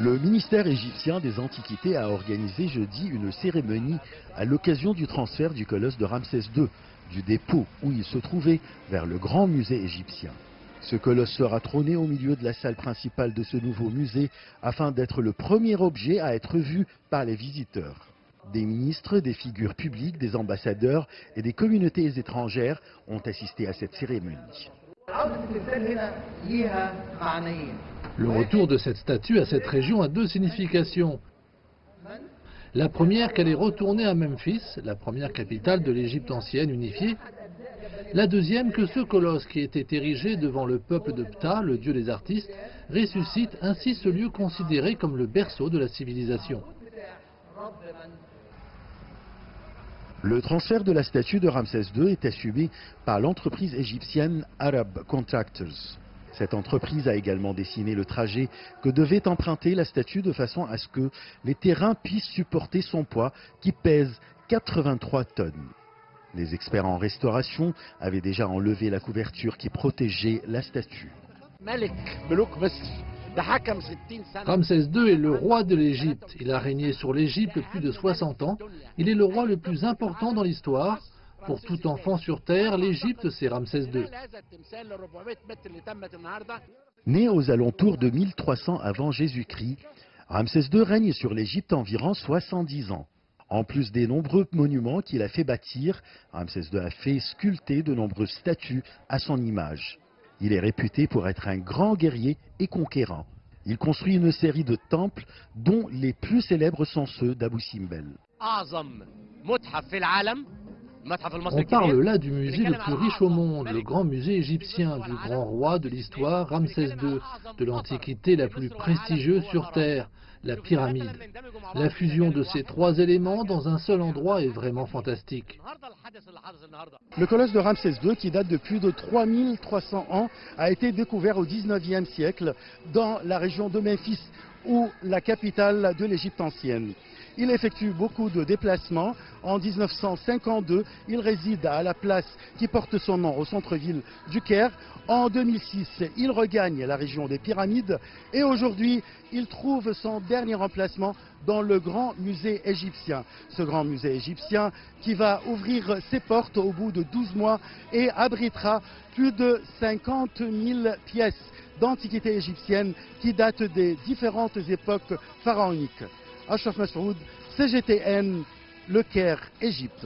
Le ministère égyptien des Antiquités a organisé jeudi une cérémonie à l'occasion du transfert du colosse de Ramsès II, du dépôt où il se trouvait vers le grand musée égyptien. Ce colosse sera trôné au milieu de la salle principale de ce nouveau musée afin d'être le premier objet à être vu par les visiteurs. Des ministres, des figures publiques, des ambassadeurs et des communautés étrangères ont assisté à cette cérémonie. Le retour de cette statue à cette région a deux significations. La première, qu'elle est retournée à Memphis, la première capitale de l'Égypte ancienne unifiée. La deuxième, que ce colosse qui était érigé devant le peuple de Ptah, le dieu des artistes, ressuscite ainsi ce lieu considéré comme le berceau de la civilisation. Le transfert de la statue de Ramsès II est assumé par l'entreprise égyptienne Arab Contractors. Cette entreprise a également dessiné le trajet que devait emprunter la statue de façon à ce que les terrains puissent supporter son poids qui pèse 83 tonnes. Les experts en restauration avaient déjà enlevé la couverture qui protégeait la statue. Ramsès II est le roi de l'Égypte. Il a régné sur l'Égypte plus de 60 ans. Il est le roi le plus important dans l'histoire. Pour tout enfant sur terre, l'Égypte, c'est Ramsès II. Né aux alentours de 1300 avant Jésus-Christ, Ramsès II règne sur l'Égypte environ 70 ans. En plus des nombreux monuments qu'il a fait bâtir, Ramsès II a fait sculpter de nombreuses statues à son image. Il est réputé pour être un grand guerrier et conquérant. Il construit une série de temples dont les plus célèbres sont ceux d'Abou Simbel. On parle là du musée le plus riche au monde, le grand musée égyptien, du grand roi de l'histoire Ramsès II, de l'antiquité la plus prestigieuse sur Terre, la pyramide. La fusion de ces trois éléments dans un seul endroit est vraiment fantastique. Le colosse de Ramsès II, qui date de plus de 3300 ans, a été découvert au 19e siècle dans la région de Memphis, ou la capitale de l'Égypte ancienne. Il effectue beaucoup de déplacements. En 1952, il réside à la place qui porte son nom au centre-ville du Caire. En 2006, il regagne la région des Pyramides et aujourd'hui, il trouve son dernier emplacement dans le grand musée égyptien. Ce grand musée égyptien qui va ouvrir ses portes au bout de 12 mois et abritera plus de 50 000 pièces d'antiquité égyptienne qui datent des différentes époques pharaoniques. Ashraf Massoud, CGTN, Le Caire, Égypte.